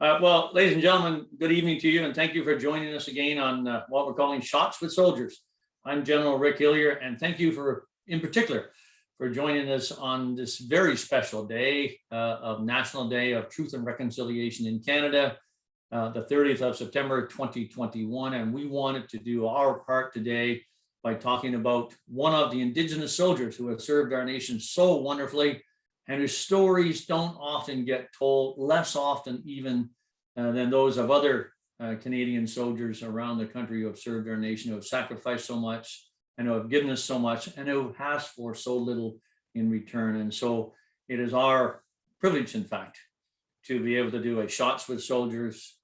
Well, ladies and gentlemen, good evening to you, and thank you for joining us again on what we're calling Shots with Soldiers. I'm General Rick Hillier, and thank you in particular, for joining us on this very special day of National Day of Truth and Reconciliation in Canada, the 30th of September, 2021. And we wanted to do our part today by talking about one of the Indigenous soldiers who have served our nation so wonderfully, and whose stories don't often get told, less often even than those of other Canadian soldiers around the country who have served our nation, who have sacrificed so much, and who have given us so much, and who have asked for so little in return. And so it is our privilege, in fact, to be able to do a Shots with Soldiers,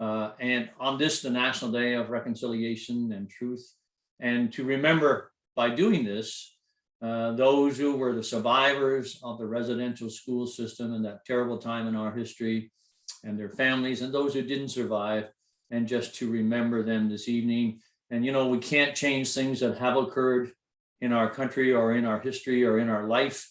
and on this, the National Day of Reconciliation and Truth, and to remember by doing this, those who were the survivors of the residential school system and that terrible time in our history, and their families, and those who didn't survive, and just to remember them this evening. And you know, we can't change things that have occurred in our country or in our history or in our life,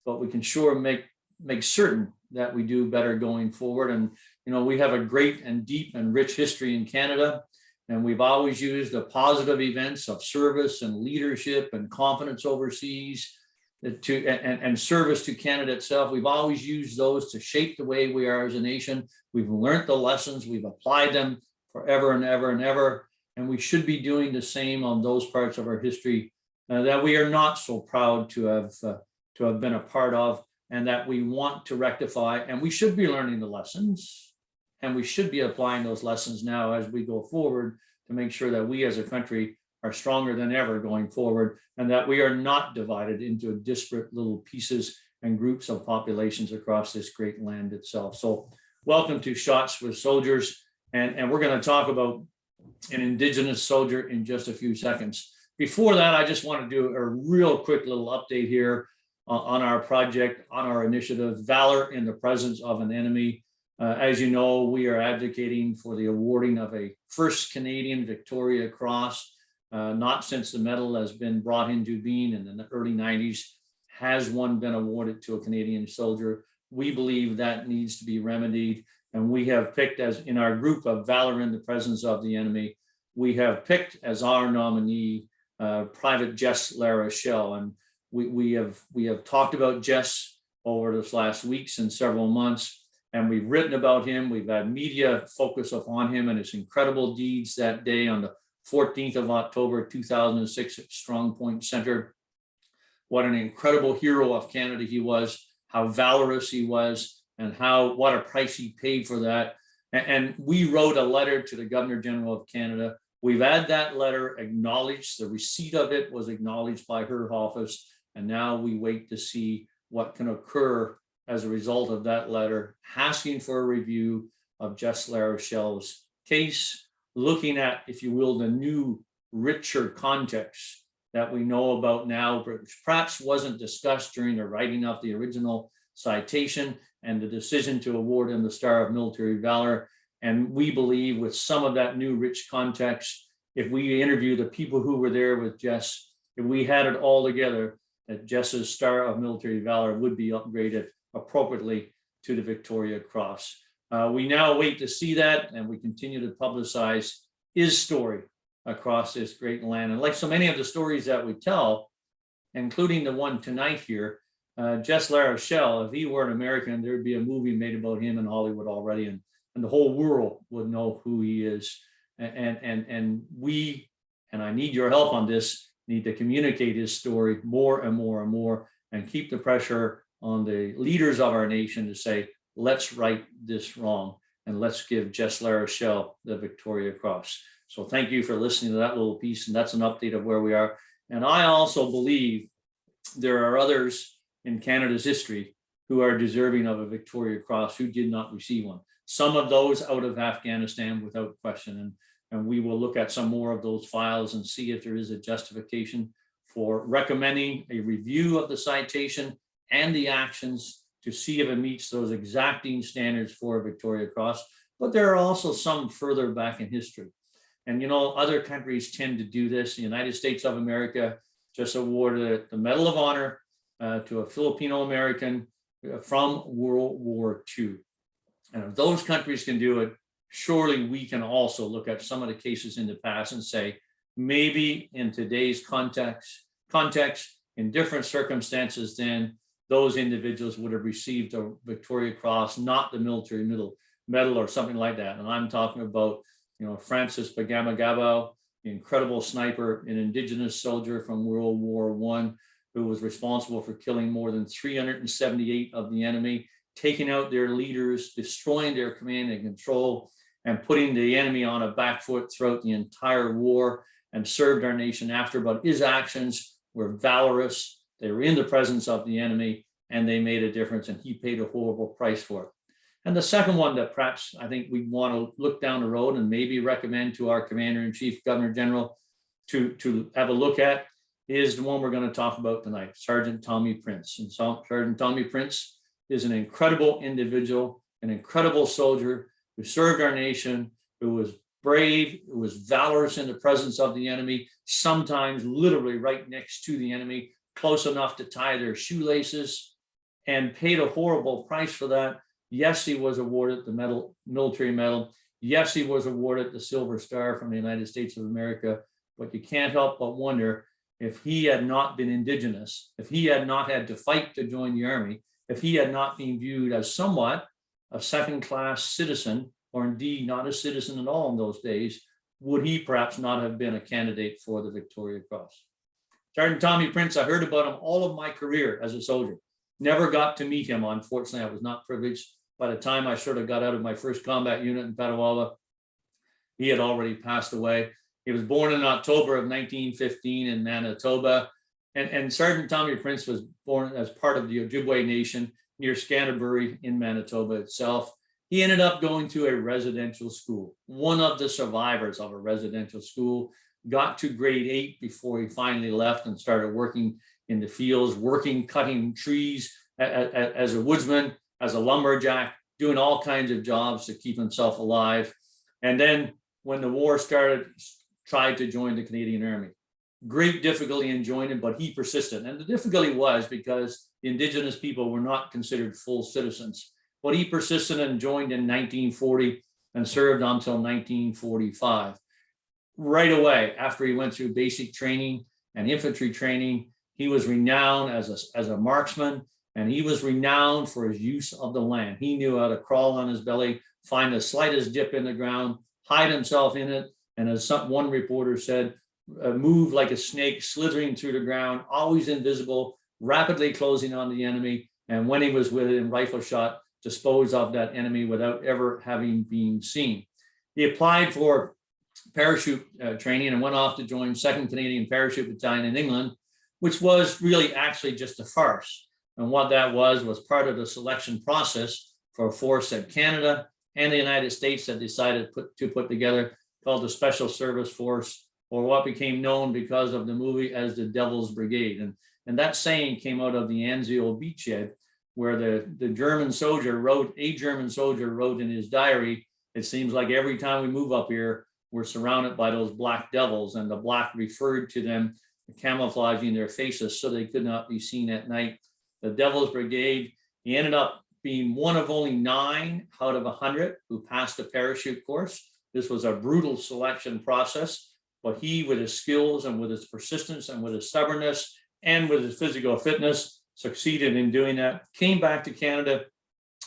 but we can sure make certain that we do better going forward. And you know, we have a great and deep and rich history in Canada, and we've always used the positive events of service and leadership and confidence overseas and service to Canada itself. We've always used those to shape the way we are as a nation. We've learned the lessons, we've applied them forever and ever and ever. And we should be doing the same on those parts of our history that we are not so proud to have been a part of, and that we want to rectify. And we should be learning the lessons, and we should be applying those lessons now as we go forward to make sure that we as a country are stronger than ever going forward, and that we are not divided into disparate little pieces and groups of populations across this great land itself. So welcome to Shots with Soldiers. And we're going to talk about an Indigenous soldier in just a few seconds. Before that, I just want to do a real quick little update here on our project, on our initiative, Valor in the Presence of an Enemy. As you know, we are advocating for the awarding of a first Canadian Victoria Cross. Not since the medal has been brought into being in the early 90s has one been awarded to a Canadian soldier. We believe that needs to be remedied. And we have picked, as in our group of Valor in the Presence of the Enemy, we have picked as our nominee Private Jess LaRochelle. And we have talked about Jess over this last weeks and several months. And we've written about him. We've had media focus upon him and his incredible deeds that day on the 14th of October, 2006 at Strong Point Center. What an incredible hero of Canada he was, how valorous he was, and what a price he paid for that. And we wrote a letter to the Governor General of Canada. We've had that letter acknowledged. The receipt of it was acknowledged by her office. And now we wait to see what can occur as a result of that letter, asking for a review of Jess LaRochelle's case, looking at, if you will, the new, richer context that we know about now, which perhaps wasn't discussed during the writing of the original citation and the decision to award him the Star of Military Valor. And we believe with some of that new rich context, if we interview the people who were there with Jess, if we had it all together, that Jess's Star of Military Valor would be upgraded appropriately to the Victoria Cross. We now wait to see that, and we continue to publicize his story across this great land. And like so many of the stories that we tell, including the one tonight here, Jess LaRochelle, if he were an American, there'd be a movie made about him in Hollywood already, and the whole world would know who he is. And we, and I need your help on this, need to communicate his story more and more and more, and keep the pressure on the leaders of our nation to say, let's right this wrong, and let's give Jess LaRochelle the Victoria Cross. So thank you for listening to that little piece, and that's an update of where we are. And I also believe there are others in Canada's history who are deserving of a Victoria Cross who did not receive one. Some of those out of Afghanistan without question. And we will look at some more of those files and see if there is a justification for recommending a review of the citation and the actions to see if it meets those exacting standards for a Victoria Cross. But there are also some further back in history. And you know, other countries tend to do this. The United States of America just awarded the Medal of Honor to a Filipino American from World War II. And if those countries can do it, surely we can also look at some of the cases in the past and say, maybe in today's context, in different circumstances, then those individuals would have received a Victoria Cross, not the military medal or something like that. And I'm talking about, Francis Bagamagabo, the incredible sniper, an Indigenous soldier from World War I, who was responsible for killing more than 378 of the enemy, taking out their leaders, destroying their command and control, and putting the enemy on a back foot throughout the entire war, and served our nation after. But his actions were valorous. They were in the presence of the enemy, and they made a difference, and he paid a horrible price for it. And the second one that perhaps I think we want to look down the road and maybe recommend to our Commander-in-Chief, Governor General, to have a look at is the one we're going to talk about tonight, Sergeant Tommy Prince. And Sergeant Tommy Prince is an incredible individual, an incredible soldier who served our nation, who was brave, who was valorous in the presence of the enemy, sometimes literally right next to the enemy, close enough to tie their shoelaces, and paid a horrible price for that. Yes, he was awarded the military medal. Yes, he was awarded the Silver Star from the United States of America. But you can't help but wonder, if he had not been Indigenous, if he had not had to fight to join the army, if he had not been viewed as somewhat a second-class citizen, or indeed not a citizen at all in those days, would he perhaps not have been a candidate for the Victoria Cross? Sergeant Tommy Prince, I heard about him all of my career as a soldier. Never got to meet him, unfortunately. I was not privileged. By the time I sort of got out of my first combat unit in Petawawa, he had already passed away. He was born in October of 1915 in Manitoba. And Sergeant Tommy Prince was born as part of the Ojibwe Nation near Scanterbury in Manitoba itself. He ended up going to a residential school, one of the survivors of a residential school, got to grade 8 before he finally left and started working in the fields, cutting trees as a woodsman, as a lumberjack, doing all kinds of jobs to keep himself alive. And then when the war started, tried to join the Canadian Army. Great difficulty in joining, but he persisted. And the difficulty was because the Indigenous people were not considered full citizens. But he persisted and joined in 1940 and served until 1945. Right away, after he went through basic training and infantry training, he was renowned as a marksman, and he was renowned for his use of the land. He knew how to crawl on his belly, find the slightest dip in the ground, hide himself in it, and as one reporter said, move like a snake slithering through the ground, always invisible, rapidly closing on the enemy, and when he was within rifle shot, dispose of that enemy without ever having been seen. He applied for parachute training and went off to join 2nd Canadian Parachute Battalion in England, which was really actually just a farce. And what that was part of the selection process for a force that Canada and the United States had decided to put together, called the Special Service Force, or what became known because of the movie as the Devils Brigade. And that saying came out of the Anzio beachhead, where the German soldier wrote in his diary, "It seems like every time we move up here, we're surrounded by those black devils," and the black referred to them camouflaging their faces so they could not be seen at night. The Devils Brigade, he ended up being one of only 9 out of 100 who passed the parachute course. This was a brutal selection process, but he, with his skills and with his persistence and with his stubbornness and with his physical fitness, succeeded in doing that. Came back to Canada,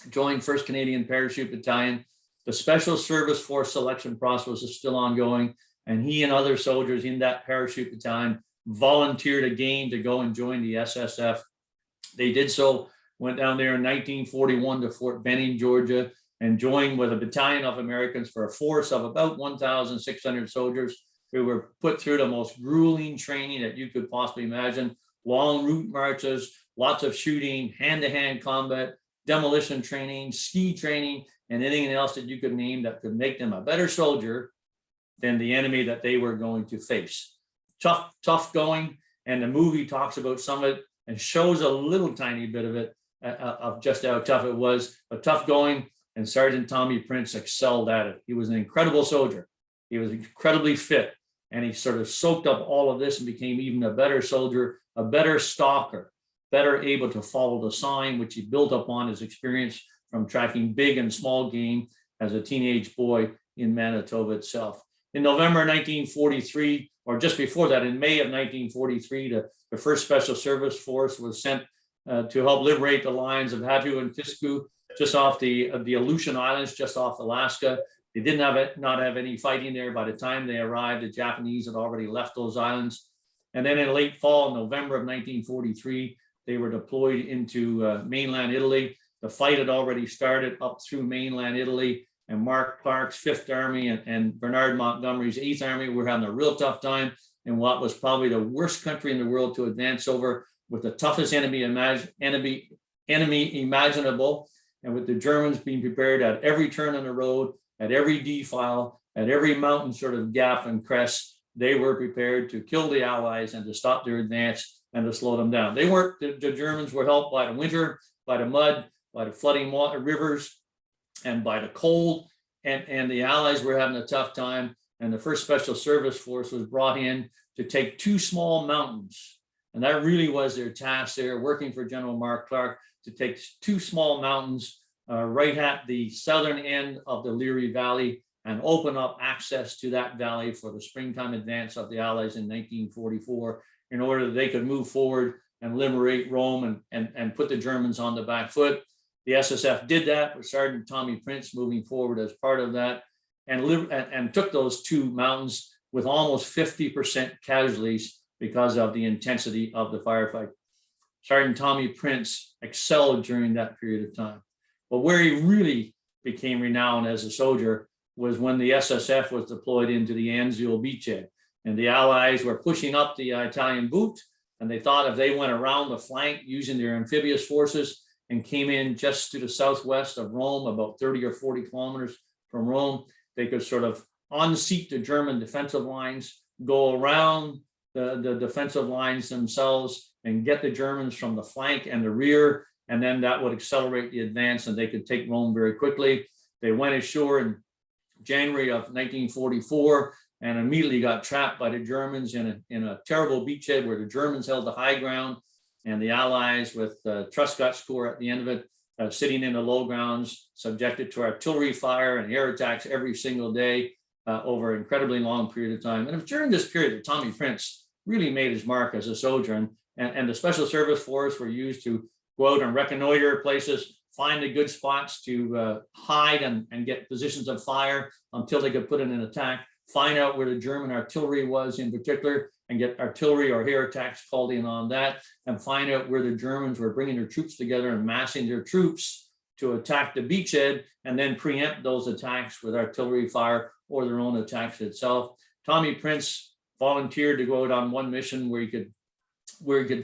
joined 1st Canadian Parachute Battalion. The Special Service Force selection process is still ongoing, and he and other soldiers in that parachute battalion volunteered again to go and join the SSF. They did so, went down there in 1941 to Fort Benning, Georgia, and joined with a battalion of Americans for a force of about 1,600 soldiers who were put through the most grueling training that you could possibly imagine. Long route marches, lots of shooting, hand-to-hand combat, demolition training, ski training, and anything else that you could name that could make them a better soldier than the enemy that they were going to face. Tough going, and the movie talks about some of it and shows a little tiny bit of it, of just how tough it was, but tough going, and Sergeant Tommy Prince excelled at it. He was an incredible soldier. He was incredibly fit, and he sort of soaked up all of this and became even a better soldier, a better stalker, better able to follow the sign, which he built upon his experience from tracking big and small game as a teenage boy in Manitoba itself. In November 1943, or just before that, in May of 1943, the 1st Special Service Force was sent to help liberate the lines of Hatu and Kisku, just off the Aleutian Islands, just off Alaska. They did not have any fighting there. By the time they arrived, the Japanese had already left those islands. And then in late fall, November of 1943, they were deployed into mainland Italy. The fight had already started up through mainland Italy, and Mark Clark's 5th Army and Bernard Montgomery's 8th Army were having a real tough time in what was probably the worst country in the world to advance over, with the toughest enemy imaginable, and with the Germans being prepared at every turn on the road, at every defile, at every mountain sort of gap and crest. They were prepared to kill the Allies and to stop their advance and to slow them down. They weren't, the Germans were helped by the winter, by the mud, by the flooding rivers, and by the cold, and the Allies were having a tough time, and the 1st Special Service Force was brought in to take 2 small mountains, and that really was their task there, working for General Mark Clark, to take 2 small mountains right at the southern end of the Leary Valley and open up access to that valley for the springtime advance of the Allies in 1944, in order that they could move forward and liberate Rome and put the Germans on the back foot. The SSF did that, with Sergeant Tommy Prince moving forward as part of that, and took those 2 mountains with almost 50% casualties because of the intensity of the firefight. Sergeant Tommy Prince excelled during that period of time. But where he really became renowned as a soldier was when the SSF was deployed into the Anzio beachhead, and the Allies were pushing up the Italian boot, and they thought if they went around the flank using their amphibious forces and came in just to the southwest of Rome, about 30 or 40 kilometers from Rome, they could sort of unseat the German defensive lines, go around the defensive lines themselves, and get the Germans from the flank and the rear, and then that would accelerate the advance and they could take Rome very quickly. They went ashore in January of 1944 and immediately got trapped by the Germans in a terrible beachhead where the Germans held the high ground, and the Allies, with Truscott's Corps at the end of it, sitting in the low grounds, subjected to artillery fire and air attacks every single day over an incredibly long period of time. And it was during this period that Tommy Prince really made his mark as a soldier, and the Special Service Force were used to go out and reconnoiter places, find the good spots to hide and get positions of fire until they could put in an attack, find out where the German artillery was in particular, and get artillery or air attacks called in on that, and find out where the Germans were bringing their troops together and massing their troops to attack the beachhead, and then preempt those attacks with artillery fire or their own attacks itself. Tommy Prince volunteered to go out on one mission where he could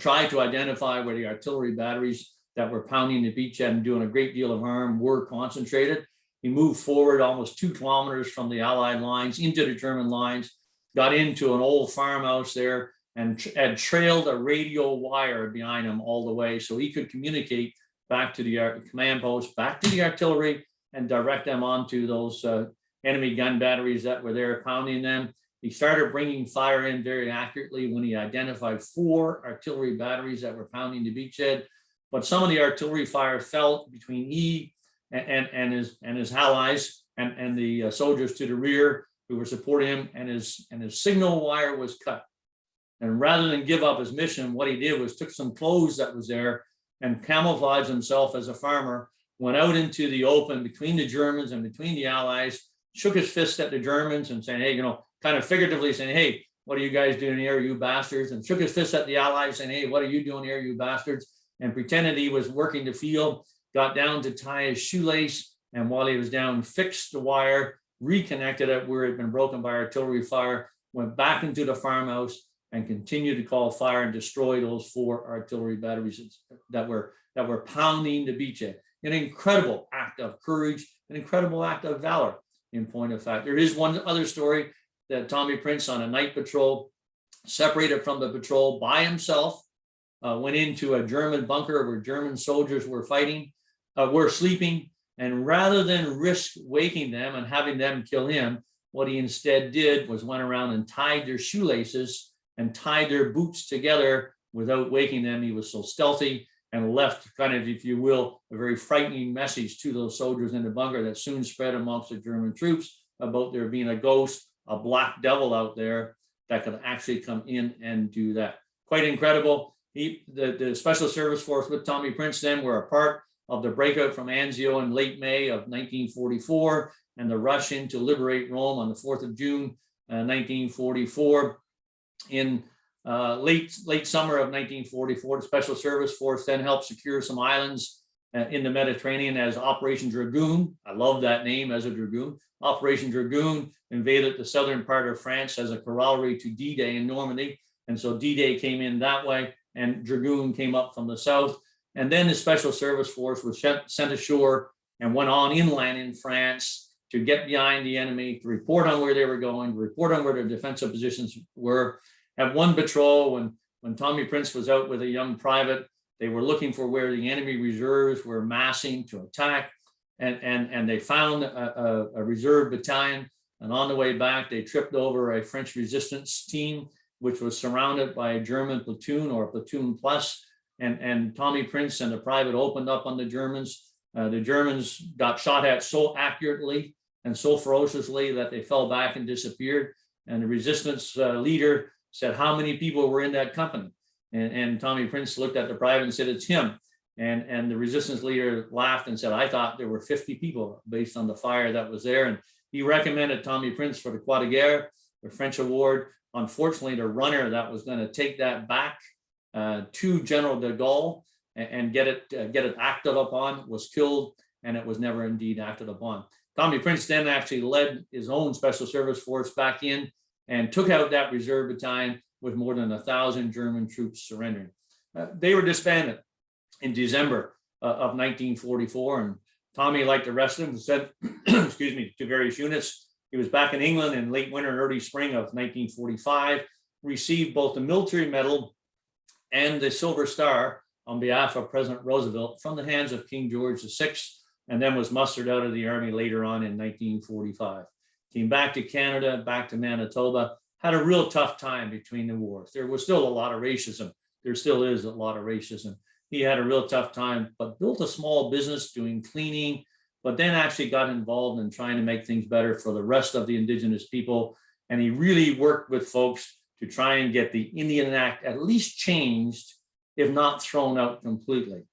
try to identify where the artillery batteries that were pounding the beachhead and doing a great deal of harm were concentrated. He moved forward almost 2 kilometers from the Allied lines into the German lines, got into an old farmhouse there, and trailed a radio wire behind him all the way so he could communicate back to the command post, back to the artillery, and direct them onto those enemy gun batteries that were there pounding them. He started bringing fire in very accurately when he identified 4 artillery batteries that were pounding the beachhead. But some of the artillery fire fell between he and his allies and the soldiers to the rear who were supporting him, and his signal wire was cut. And rather than give up his mission, what he did was took some clothes that was there and camouflaged himself as a farmer, went out into the open between the Germans and between the Allies, shook his fist at the Germans and saying, hey, kind of figuratively saying, hey, what are you guys doing here, you bastards? And shook his fist at the Allies saying, hey, what are you doing here, you bastards? And pretended he was working the field, got down to tie his shoelace, and while he was down, fixed the wire, reconnected it where it had been broken by artillery fire, went back into the farmhouse, and continued to call fire and destroy those 4 artillery batteries that were pounding the beachhead. An incredible act of courage, an incredible act of valor, in point of fact. There is one other story that Tommy Prince, on a night patrol, separated from the patrol by himself, went into a German bunker where German soldiers were sleeping, and rather than risk waking them and having them kill him, what he instead did was went around and tied their shoelaces and tied their boots together without waking them. He was so stealthy, and left kind of, if you will, a very frightening message to those soldiers in the bunker that soon spread amongst the German troops about there being a ghost, a black devil out there that could actually come in and do that. Quite incredible. The Special Service Force with Tommy Prince then were a part of the breakout from Anzio in late May of 1944 and the rush in to liberate Rome on the 4th of June, 1944. In late summer of 1944, the Special Service Force then helped secure some islands in the Mediterranean as Operation Dragoon. I love that name, as a Dragoon. Operation Dragoon invaded the southern part of France as a corollary to D-Day in Normandy. And so D-Day came in that way, and Dragoon came up from the south. And then the Special Service Force was sent ashore and went on inland in France to get behind the enemy, to report on where they were going, to report on where their defensive positions were. At one patrol, when Tommy Prince was out with a young private, they were looking for where the enemy reserves were massing to attack. And they found a reserve battalion. And on the way back, they tripped over a French resistance team, which was surrounded by a German platoon or a platoon plus. And Tommy Prince and the private opened up on the Germans. The Germans got shot at so accurately and so ferociously that they fell back and disappeared. And the resistance leader said, how many people were in that company? And Tommy Prince looked at the private and said, it's him. And the resistance leader laughed and said, I thought there were 50 people based on the fire that was there. And he recommended Tommy Prince for the Croix de Guerre, the French award. Unfortunately, the runner that was going to take that back to General de Gaulle and get it acted upon was killed, and it was never indeed acted upon. Tommy Prince then actually led his own Special Service Force back in and took out that reserve battalion with more than 1,000 German troops surrendering. They were disbanded in December of 1944, and Tommy, like the rest of them, was sent excuse me, to various units. He was back in England in late winter and early spring of 1945, received both the military medal and the Silver Star on behalf of President Roosevelt from the hands of King George VI, and then was mustered out of the army later on in 1945. Came back to Canada, back to Manitoba, had a real tough time between the wars. There was still a lot of racism. There still is a lot of racism. He had a real tough time, but built a small business doing cleaning, but then actually got involved in trying to make things better for the rest of the Indigenous people. And he really worked with folks to try and get the Indian Act at least changed, if not thrown out completely.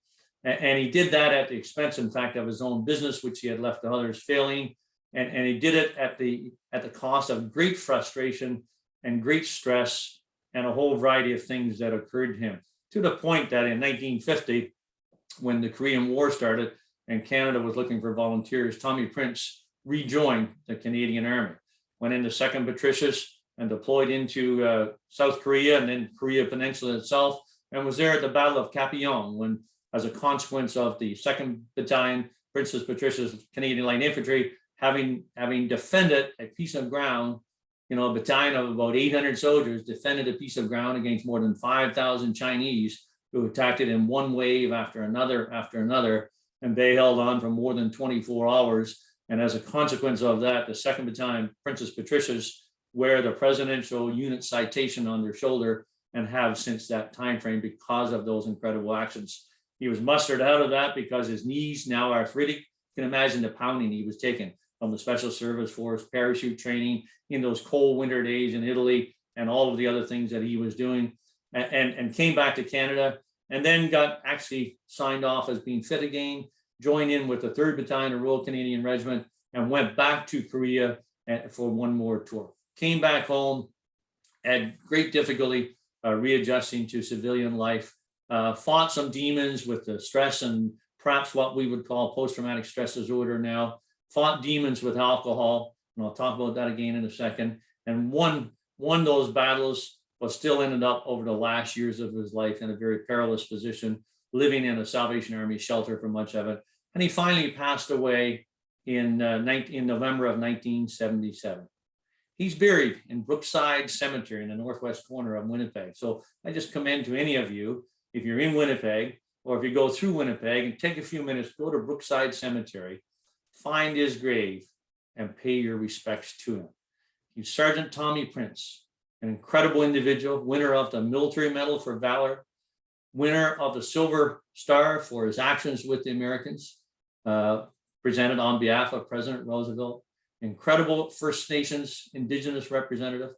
And he did that at the expense, in fact, of his own business, which he had left to others failing. And he did it at the cost of great frustration and great stress and a whole variety of things that occurred to him, to the point that in 1950, when the Korean War started and Canada was looking for volunteers, Tommy Prince rejoined the Canadian Army, went into 2nd Patricius and deployed into South Korea and then Korea Peninsula itself, and was there at the Battle of Kapyong when, as a consequence of the 2nd Battalion, Princess Patricia's Canadian Light Infantry, having defended a piece of ground, a battalion of about 800 soldiers defended a piece of ground against more than 5,000 Chinese who attacked it in one wave after another, and they held on for more than 24 hours. And as a consequence of that, the 2nd Battalion, Princess Patricia's, wear the presidential unit citation on their shoulder and have since that time frame because of those incredible actions. He was mustered out of that because his knees, now arthritic, you can imagine the pounding he was taking from the Special Service Force, parachute training in those cold winter days in Italy, and all of the other things that he was doing, and came back to Canada, and then got actually signed off as being fit again, joined in with the 3rd Battalion of Royal Canadian Regiment, and went back to Korea for one more tour. Came back home, had great difficulty readjusting to civilian life, fought some demons with the stress and perhaps what we would call post-traumatic stress disorder now, fought demons with alcohol, and I'll talk about that again in a second, and won those battles, but still ended up over the last years of his life in a very perilous position, living in a Salvation Army shelter for much of it. And he finally passed away in November of 1977. He's buried in Brookside Cemetery in the northwest corner of Winnipeg. So I just commend to any of you, if you're in Winnipeg, or if you go through Winnipeg, and take a few minutes, go to Brookside Cemetery, find his grave, and pay your respects to him. He's Sergeant Tommy Prince, an incredible individual, winner of the Military Medal for Valor, winner of the Silver Star for his actions with the Americans, presented on behalf of President Roosevelt. Incredible First Nations Indigenous representative,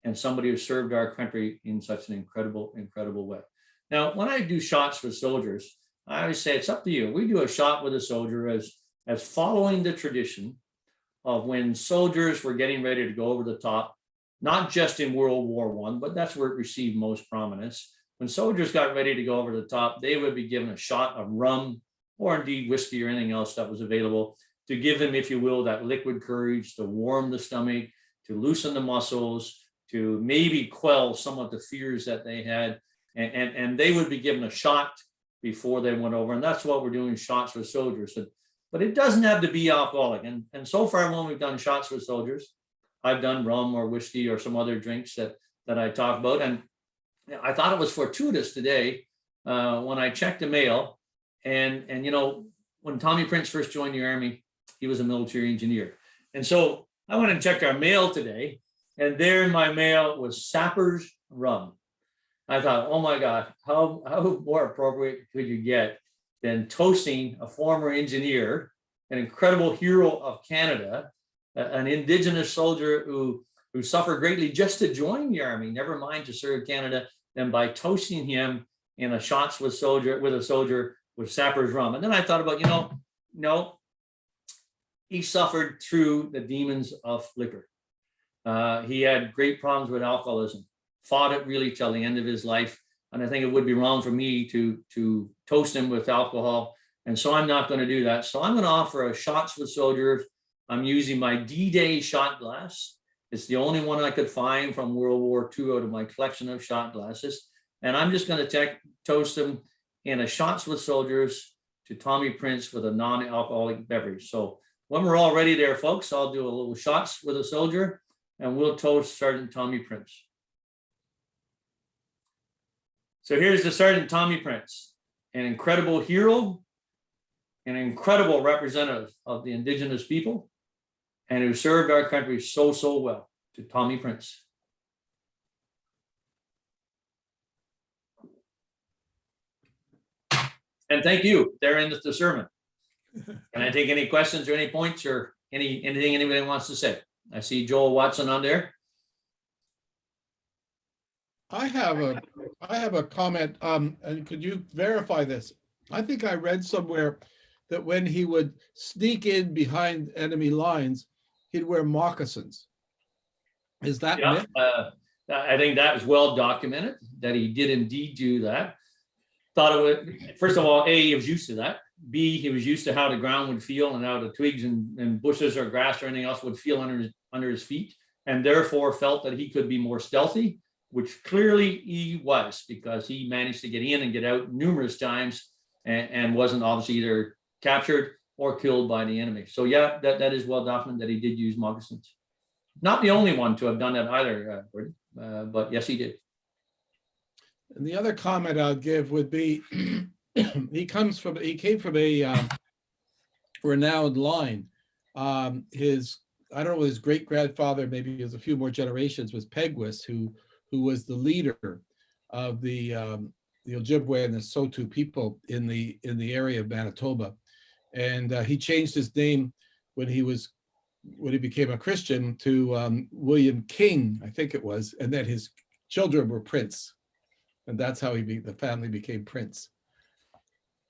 and somebody who served our country in such an incredible, incredible way. Now, when I do shots with soldiers, I always say it's up to you. We do a shot with a soldier as following the tradition of when soldiers were getting ready to go over the top, not just in World War I, but that's where it received most prominence. When soldiers got ready to go over the top, they would be given a shot of rum or indeed whiskey or anything else that was available to give them, if you will, that liquid courage to warm the stomach, to loosen the muscles, to maybe quell some of the fears that they had. And they would be given a shot before they went over. And that's what we're doing, shots with soldiers. But it doesn't have to be alcoholic. And so far when we've done shots with soldiers, I've done rum or whiskey or some other drinks that I talk about. And I thought it was fortuitous today when I checked the mail. And you know, when Tommy Prince first joined the Army, he was a military engineer. And so I went and checked our mail today, and there in my mail was Sapper's rum. I thought, oh my God, how more appropriate could you get than toasting a former engineer, an incredible hero of Canada, an Indigenous soldier who suffered greatly just to join the Army, never mind to serve Canada, than by toasting him in a shots with a soldier with Sapper's rum. And then I thought about, no, he suffered through the demons of liquor. He had great problems with alcoholism, fought it really till the end of his life. And I think it would be wrong for me to toast him with alcohol. And so I'm not going to do that. So I'm going to offer a shots with soldiers. I'm using my D-Day shot glass. It's the only one I could find from World War II out of my collection of shot glasses. And I'm just going to toast them in a shots with soldiers to Tommy Prince with a non-alcoholic beverage. So when we're all ready there, folks, I'll do a little shots with a soldier and we'll toast Sergeant Tommy Prince. So here's the Sergeant Tommy Prince, an incredible hero, an incredible representative of the Indigenous people, and who served our country so well, to Tommy Prince. And thank you. There ends the sermon. Can I take any questions or any points or anything anybody wants to say? I see Joel Watson on there. I have a comment, and could you verify this? I think I read somewhere that when he would sneak in behind enemy lines, he'd wear moccasins. Is that myth? I think that was well documented that he did indeed do that. Thought it would, first of all, A, he was used to that. B, he was used to how the ground would feel and how the twigs and bushes or grass or anything else would feel under his feet, and therefore felt that he could be more stealthy, which clearly he was, because he managed to get in and get out numerous times and wasn't obviously either captured or killed by the enemy. So yeah, that is well documented that he did use moccasins. Not the only one to have done that either, but yes, he did. And the other comment I'll give would be, he came from a renowned line. I don't know, his great grandfather, maybe it was a few more generations, was Pegwis, who was the leader of the Ojibwe and the Saulteaux people in the area of Manitoba, and he changed his name when he became a Christian to William King, I think it was, and then his children were Prince, and that's how the family became Prince.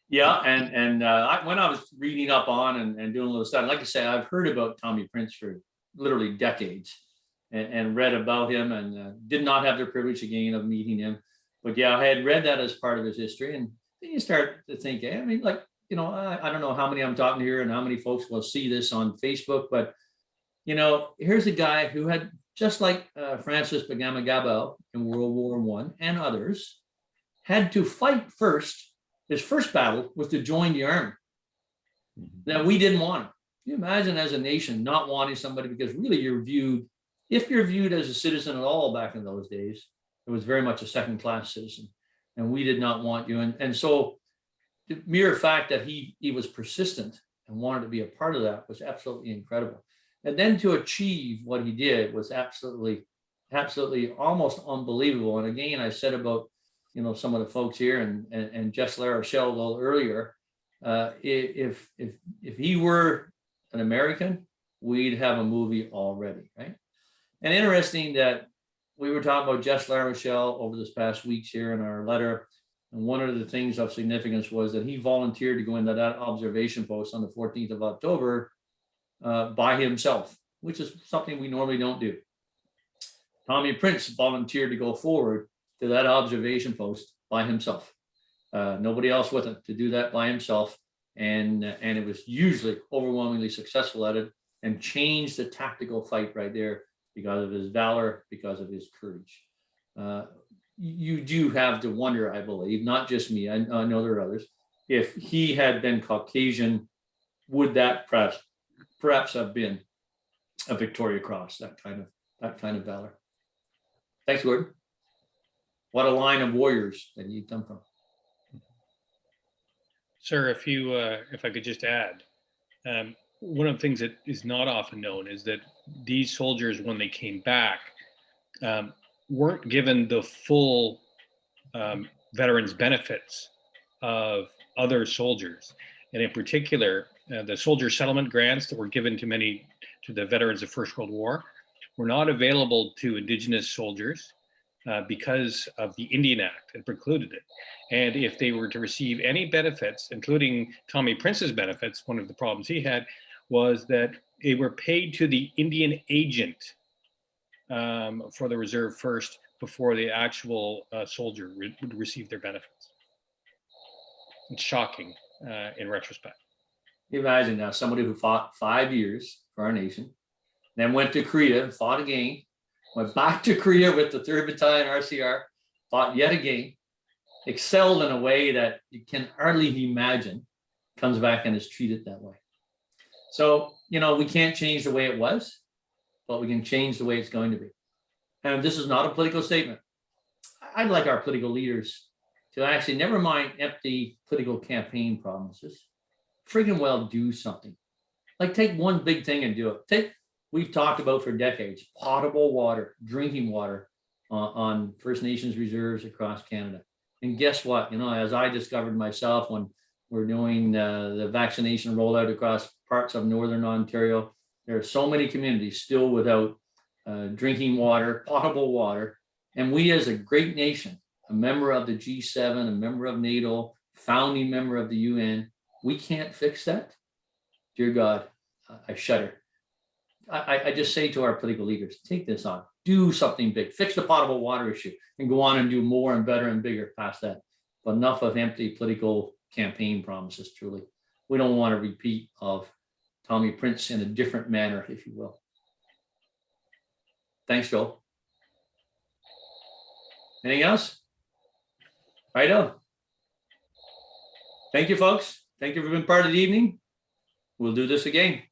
Yeah, and when I was reading up on and doing a little study, like I say, I've heard about Tommy Prince for literally decades. And read about him, and did not have the privilege again of meeting him. But yeah, I had read that as part of his history. And then you start to think, I mean, like, I don't know how many I'm talking here and how many folks will see this on Facebook, but, here's a guy who had, just like Francis Bagama-Gabel in World War I and others, had to fight first. His first battle was to join the army. Now, we didn't want him. Can you imagine as a nation not wanting somebody, because really if you're viewed as a citizen at all back in those days, it was very much a second-class citizen, and we did not want you. And so the mere fact that he was persistent and wanted to be a part of that was absolutely incredible. And then to achieve what he did was absolutely almost unbelievable. And again, I said about, some of the folks here and Jess La Rochelle a little earlier, if he were an American, we'd have a movie already, right? And interesting that we were talking about Jess La Rochelle over this past weeks here in our letter. And one of the things of significance was that he volunteered to go into that observation post on the 14th of October by himself, which is something we normally don't do. Tommy Prince volunteered to go forward to that observation post by himself. Nobody else with him, to do that by himself. And it was usually overwhelmingly successful at it and changed the tactical fight right there because of his valor, because of his courage. You do have to wonder, I believe, not just me, I know there are others, if he had been Caucasian, would that perhaps have been a Victoria Cross, that kind of valor. Thanks, Gordon. What a line of warriors that you come from. Sir, if I could just add, one of the things that is not often known is that these soldiers, when they came back, weren't given the full veterans benefits of other soldiers. And in particular, the soldier settlement grants that were given to the veterans of First World War were not available to Indigenous soldiers because of the Indian Act that precluded it. And if they were to receive any benefits, including Tommy Prince's benefits, one of the problems he had was that they were paid to the Indian agent for the reserve first before the actual soldier would receive their benefits. It's shocking in retrospect. Imagine now somebody who fought 5 years for our nation, then went to Korea and fought again, went back to Korea with the 3rd Battalion RCR, fought yet again, excelled in a way that you can hardly imagine, comes back and is treated that way. So, we can't change the way it was, but we can change the way it's going to be. And this is not a political statement. I'd like our political leaders to actually, never mind empty political campaign promises, friggin' well do something. Like take one big thing and do it. We've talked about for decades, potable water, drinking water on First Nations reserves across Canada. And guess what? As I discovered myself when we're doing the vaccination rollout across parts of Northern Ontario, there are so many communities still without drinking water, potable water. And we as a great nation, a member of the G7, a member of NATO, founding member of the UN, we can't fix that. Dear God, I shudder. I just say to our political leaders, take this on, do something big, fix the potable water issue, and go on and do more and better and bigger past that. But enough of empty political campaign promises, truly. We don't want a repeat of Tommy Prince in a different manner, if you will. Thanks, Joel. Anything else? Righto. Thank you, folks. Thank you for being part of the evening. We'll do this again.